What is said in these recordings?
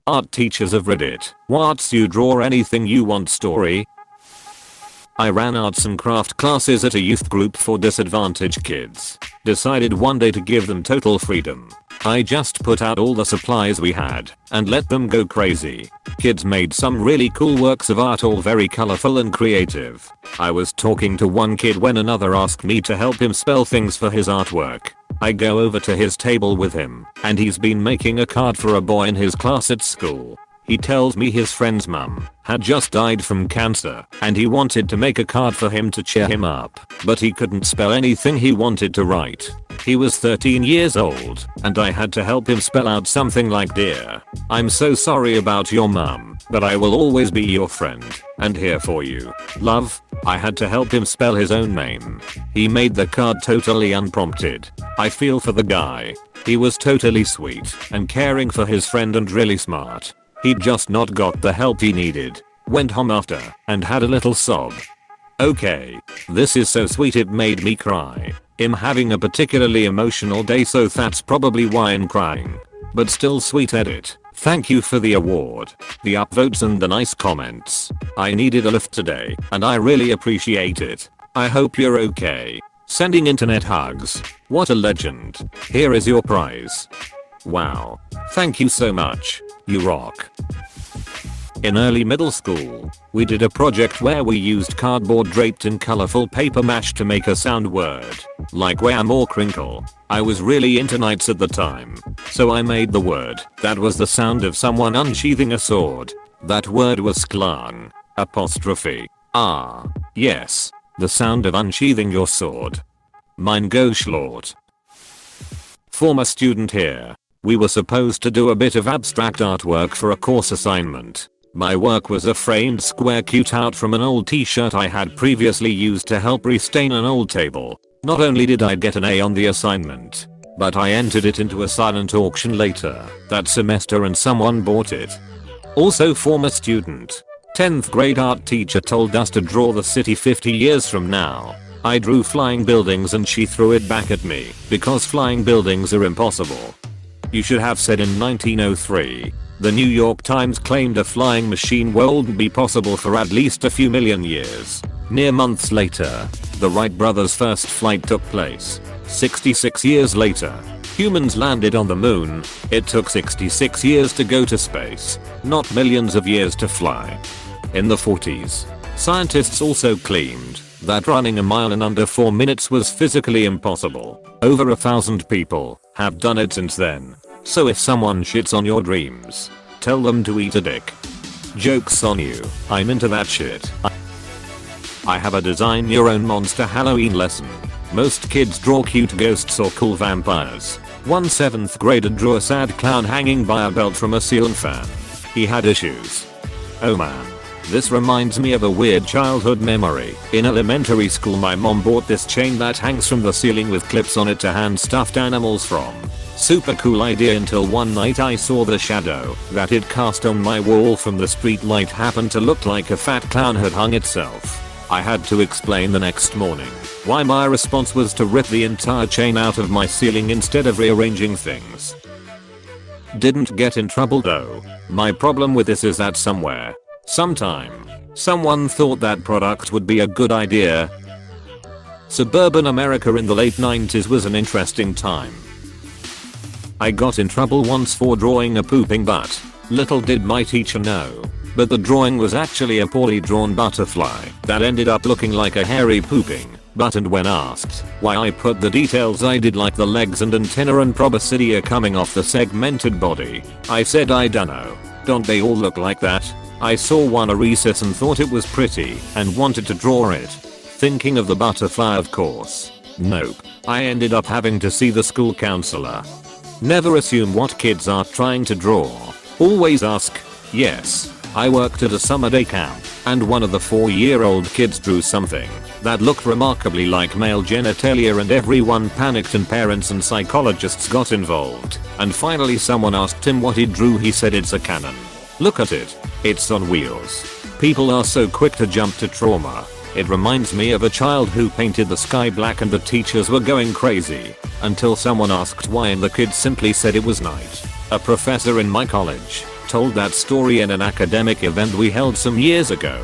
Art teachers of Reddit, what's you draw anything you want story? I ran arts and craft classes at a youth group for disadvantaged kids. Decided one day to give them total freedom. I just put out all the supplies we had and let them go crazy. Kids made some really cool works of art, all very colorful and creative. I was talking to one kid when another asked me to help him spell things for his artwork. I go over to his table with him and he's been making a card for a boy in his class at school. He tells me his friend's mum had just died from cancer and he wanted to make a card for him to cheer him up, but he couldn't spell anything he wanted to write. He was 13 years old and I had to help him spell out something like, "Dear, I'm so sorry about your mum, but I will always be your friend and here for you. Love." I had to help him spell his own name. He made the card totally unprompted. I feel for the guy. He was totally sweet and caring for his friend and really smart. He'd just not got the help he needed. Went home after and had a little sob. Okay, this is so sweet it made me cry. I'm having a particularly emotional day, so that's probably why I'm crying. But still sweet edit. Thank you for the award, the upvotes and the nice comments. I needed a lift today and I really appreciate it. I hope you're okay. Sending internet hugs. What a legend. Here is your prize. Wow. Thank you so much. You rock. In early middle school, we did a project where we used cardboard draped in colorful paper mache to make a sound word, like wham or crinkle. I was really into knights at the time, so I made the word that was the sound of someone unsheathing a sword. That word was sklang. Apostrophe. Ah, yes, the sound of unsheathing your sword. Mine go schlort. Former student here. We were supposed to do a bit of abstract artwork for a course assignment. My work was a framed square cutout from an old t-shirt I had previously used to help restain an old table. Not only did I get an A on the assignment, but I entered it into a silent auction later that semester and someone bought it. Also former student. 10th grade art teacher told us to draw the city 50 years from now. I drew flying buildings and she threw it back at me because flying buildings are impossible. You should have said in 1903, the New York Times claimed a flying machine wouldn't be possible for at least a few million years. Mere months later, the Wright brothers' first flight took place. 66 years later, humans landed on the moon. It took 66 years to go to space, not millions of years to fly. In the 40s, scientists also claimed that running a mile in under 4 minutes was physically impossible. Over 1,000 people have done it since then. So if someone shits on your dreams, tell them to eat a dick. Joke's on you, I'm into that shit. I have a design your own monster Halloween lesson. Most kids draw cute ghosts or cool vampires. One 7th grader drew a sad clown hanging by a belt from a ceiling fan. He had issues. Oh man. This reminds me of a weird childhood memory. In elementary school my mom bought this chain that hangs from the ceiling with clips on it to hand stuffed animals from. Super cool idea until one night I saw the shadow that it cast on my wall from the street light happened to look like a fat clown had hung itself. I had to explain the next morning why my response was to rip the entire chain out of my ceiling instead of rearranging things. Didn't get in trouble though. My problem with this is that sometime, someone thought that product would be a good idea. Suburban America in the late 90s was an interesting time. I got in trouble once for drawing a pooping butt. Little did my teacher know, but the drawing was actually a poorly drawn butterfly that ended up looking like a hairy pooping butt, and when asked why I put the details I did like the legs and antenna and proboscidea coming off the segmented body, I said I dunno. Don't they all look like that? I saw one at recess and thought it was pretty and wanted to draw it. Thinking of the butterfly of course. Nope. I ended up having to see the school counselor. Never assume what kids are trying to draw. Always ask. Yes, I worked at a summer day camp and one of the 4-year-old kids drew something that looked remarkably like male genitalia and everyone panicked and parents and psychologists got involved, and finally someone asked him what he drew. He said it's a cannon. Look at it. It's on wheels. People are so quick to jump to trauma. It reminds me of a child who painted the sky black and the teachers were going crazy until someone asked why and the kid simply said it was night. A professor in my college Told that story in an academic event we held some years ago.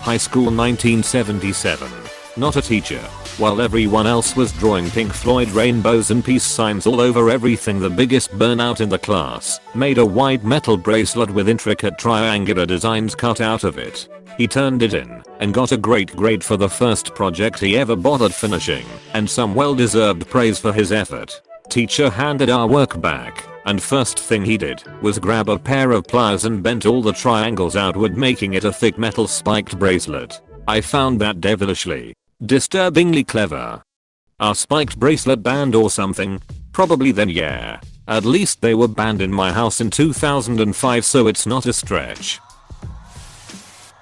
High school 1977. Not a teacher. While everyone else was drawing Pink Floyd rainbows and peace signs all over everything, the biggest burnout in the class made a white metal bracelet with intricate triangular designs cut out of it. He turned it in and got a great grade for the first project he ever bothered finishing, and some well-deserved praise for his effort. Teacher handed our work back, and first thing he did was grab a pair of pliers and bent all the triangles outward, making it a thick metal spiked bracelet. I found that devilishly, disturbingly clever. A spiked bracelet band or something? Probably then, yeah. At least they were banned in my house in 2005, so it's not a stretch.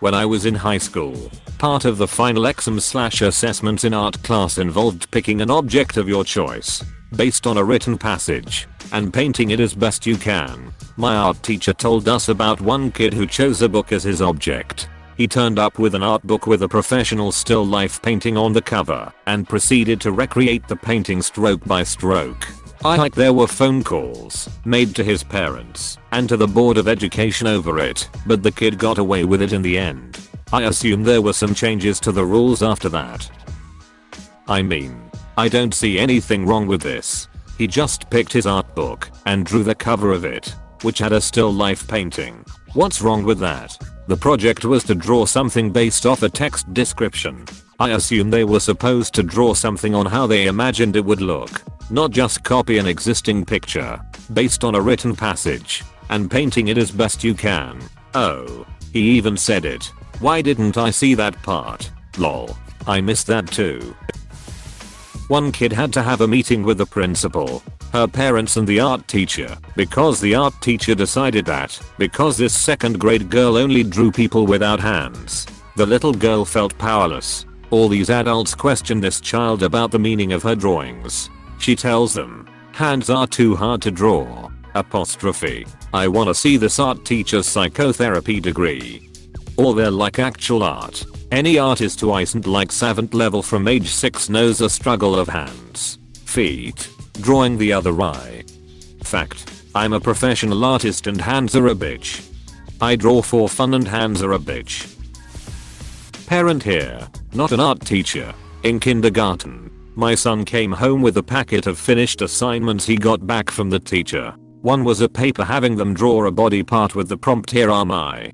When I was in high school, part of the final exams/assessments in art class involved picking an object of your choice, based on a written passage, and painting it as best you can. My art teacher told us about one kid who chose a book as his object. He turned up with an art book with a professional still life painting on the cover, and proceeded to recreate the painting stroke by stroke. There were phone calls made to his parents and to the Board of Education over it, but the kid got away with it in the end. I assume there were some changes to the rules after that. I mean, I don't see anything wrong with this. He just picked his art book and drew the cover of it, which had a still life painting. What's wrong with that? The project was to draw something based off a text description. I assume they were supposed to draw something on how they imagined it would look, not just copy an existing picture based on a written passage and painting it as best you can. Oh, he even said it. Why didn't I see that part? Lol. I missed that too. One kid had to have a meeting with the principal, her parents and the art teacher, because the art teacher decided that because this second grade girl only drew people without hands, the little girl felt powerless. All these adults questioned this child about the meaning of her drawings. She tells them, "Hands are too hard to draw." Apostrophe. I wanna see this art teacher's psychotherapy degree. Or they're like actual art. Any artist who isn't like savant level from age 6 knows a struggle of hands, feet, drawing the other eye. Fact. I'm a professional artist and hands are a bitch. I draw for fun and hands are a bitch. Parent here, not an art teacher. In kindergarten, my son came home with a packet of finished assignments he got back from the teacher. One was a paper having them draw a body part with the prompt "Here are my."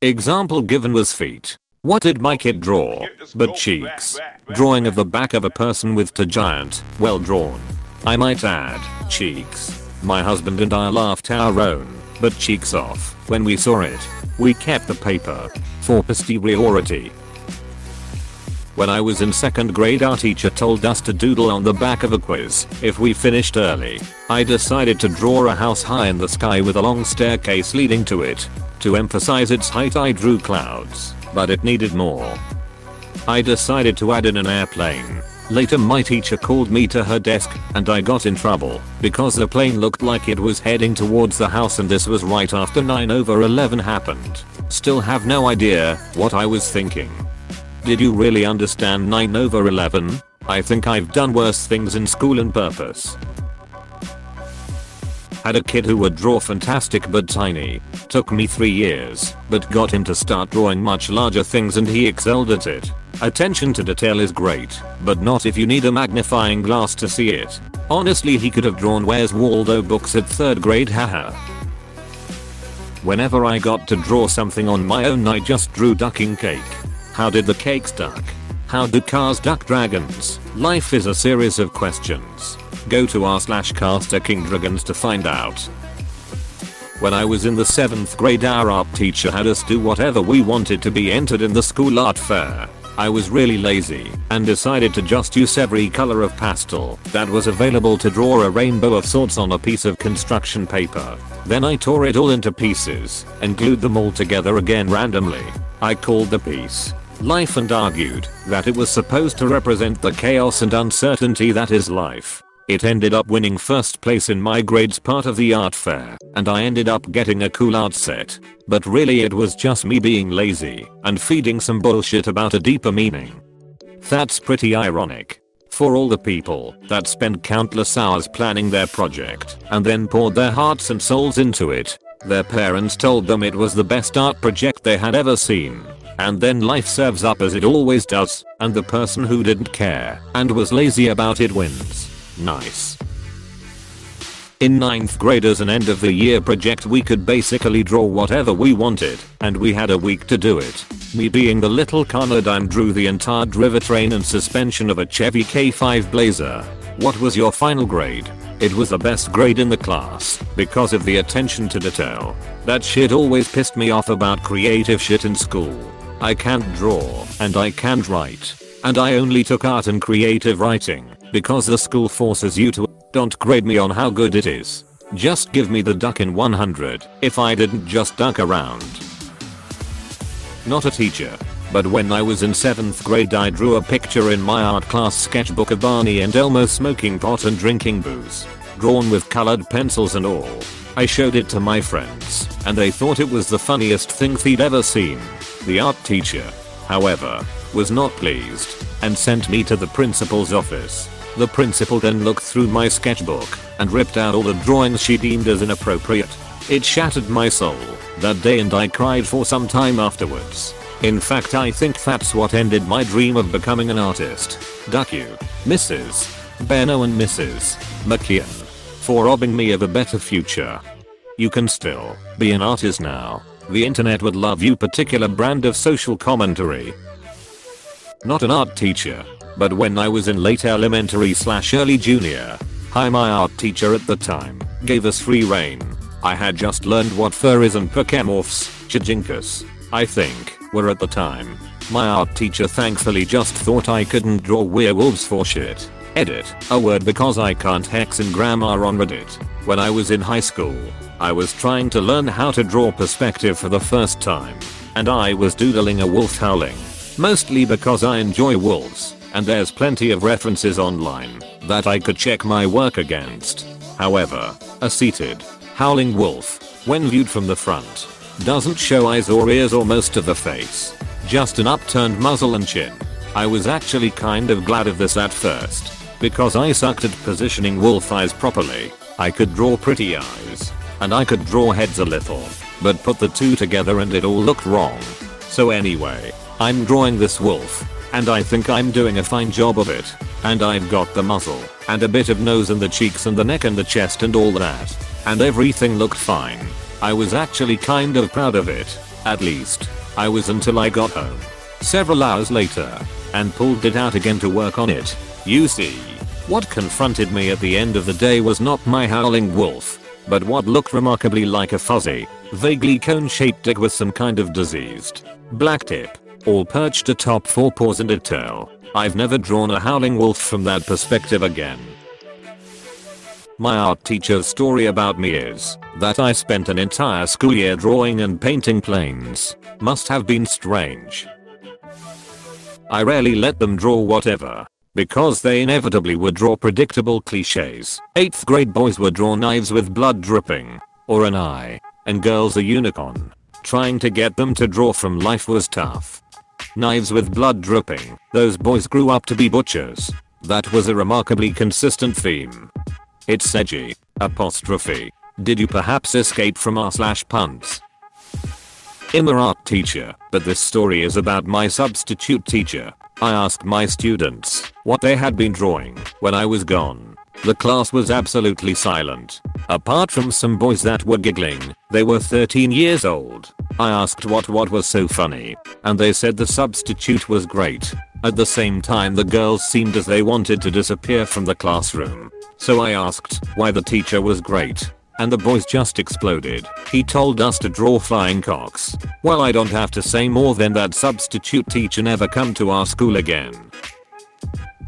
Example given was feet. What did my kid draw? But cheeks. Drawing of the back of a person with two giant, well drawn. I might add, cheeks. My husband and I laughed our own, but cheeks off, when we saw it. We kept the paper. For posteriority. When I was in second grade, our teacher told us to doodle on the back of a quiz if we finished early. I decided to draw a house high in the sky with a long staircase leading to it. To emphasize its height, I drew clouds, but it needed more. I decided to add in an airplane. Later my teacher called me to her desk and I got in trouble because the plane looked like it was heading towards the house, and this was right after 9/11 happened. Still have no idea what I was thinking. Did you really understand 9/11? I think I've done worse things in school on purpose. Had a kid who would draw fantastic but tiny. Took me 3 years, but got him to start drawing much larger things and he excelled at it. Attention to detail is great, but not if you need a magnifying glass to see it. Honestly, he could have drawn Where's Waldo books at 3rd grade, haha. Whenever I got to draw something on my own, I just drew ducking cake. How did the cakes duck? How do cars duck dragons? Life is a series of questions. Go to r/castakingdragons to find out. When I was in the 7th grade, our art teacher had us do whatever we wanted to be entered in the school art fair. I was really lazy and decided to just use every color of pastel that was available to draw a rainbow of sorts on a piece of construction paper. Then I tore it all into pieces and glued them all together again randomly. I called the piece Life and argued that it was supposed to represent the chaos and uncertainty that is life. It ended up winning first place in my grade's part of the art fair, and I ended up getting a cool art set. But really it was just me being lazy and feeding some bullshit about a deeper meaning. That's pretty ironic. For all the people that spent countless hours planning their project and then poured their hearts and souls into it. Their parents told them it was the best art project they had ever seen. And then life serves up as it always does, and the person who didn't care and was lazy about it wins. Nice. In 9th grade as an end of the year project we could basically draw whatever we wanted, and we had a week to do it. Me being the little connard I drew the entire drivetrain and suspension of a Chevy K5 Blazer. What was your final grade? It was the best grade in the class because of the attention to detail. That shit always pissed me off about creative shit in school. I can't draw and I can't write. And I only took art and creative writing because the school forces you to. Don't grade me on how good it is. Just give me the duck in 100 if I didn't just duck around. Not a teacher. But when I was in 7th grade I drew a picture in my art class sketchbook of Barney and Elmo smoking pot and drinking booze. Drawn with colored pencils and all. I showed it to my friends and they thought it was the funniest thing they'd ever seen. The art teacher, however, was not pleased and sent me to the principal's office. The principal then looked through my sketchbook and ripped out all the drawings she deemed as inappropriate. It shattered my soul that day and I cried for some time afterwards. In fact I think that's what ended my dream of becoming an artist. Duck you, Mrs. Benno and Mrs. McKeon, for robbing me of a better future. You can still be an artist now. The internet would love you particular brand of social commentary. Not an art teacher. But when I was in late elementary / early junior high my art teacher at the time gave us free reign. I had just learned what furries and Pokemorphs, Chijinkas, I think, were at the time. My art teacher thankfully just thought I couldn't draw werewolves for shit. Edit, a word because I can't hex in grammar on Reddit. When I was in high school, I was trying to learn how to draw perspective for the first time. And I was doodling a wolf howling. Mostly because I enjoy wolves. And there's plenty of references online that I could check my work against. However, a seated, howling wolf, when viewed from the front, doesn't show eyes or ears or most of the face. Just an upturned muzzle and chin. I was actually kind of glad of this at first, because I sucked at positioning wolf eyes properly. I could draw pretty eyes, and I could draw heads a little, but put the two together and it all looked wrong. So anyway, I'm drawing this wolf. And I think I'm doing a fine job of it. And I've got the muzzle, and a bit of nose and the cheeks and the neck and the chest and all that. And everything looked fine. I was actually kind of proud of it. At least, I was until I got home. Several hours later. And pulled it out again to work on it. You see. What confronted me at the end of the day was not my howling wolf. But what looked remarkably like a fuzzy, vaguely cone-shaped dick with some kind of diseased black tip. All perched atop 4 paws and a tail. I've never drawn a howling wolf from that perspective again. My art teacher's story about me is that I spent an entire school year drawing and painting planes. Must have been strange. I rarely let them draw whatever, because they inevitably would draw predictable cliches. 8th grade boys would draw knives with blood dripping, or an eye, and girls a unicorn. Trying to get them to draw from life was tough. Knives with blood dripping, those boys grew up to be butchers. That was a remarkably consistent theme. It's edgy. Apostrophe. Did you perhaps escape from r/puns? I'm an art teacher, but this story is about my substitute teacher. I asked my students what they had been drawing when I was gone. The class was absolutely silent. Apart from some boys that were giggling, they were 13 years old. I asked what was so funny, and they said the substitute was great. At the same time the girls seemed as they wanted to disappear from the classroom. So I asked why the teacher was great, and the boys just exploded. He told us to draw flying cocks. Well, I don't have to say more than that substitute teacher never come to our school again.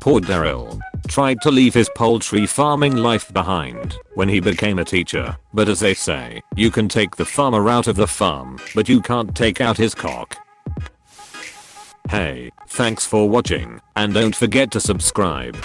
Poor Daryl tried to leave his poultry farming life behind when he became a teacher, but as they say, you can take the farmer out of the farm, but you can't take out his cock. Hey, thanks for watching, and don't forget to subscribe.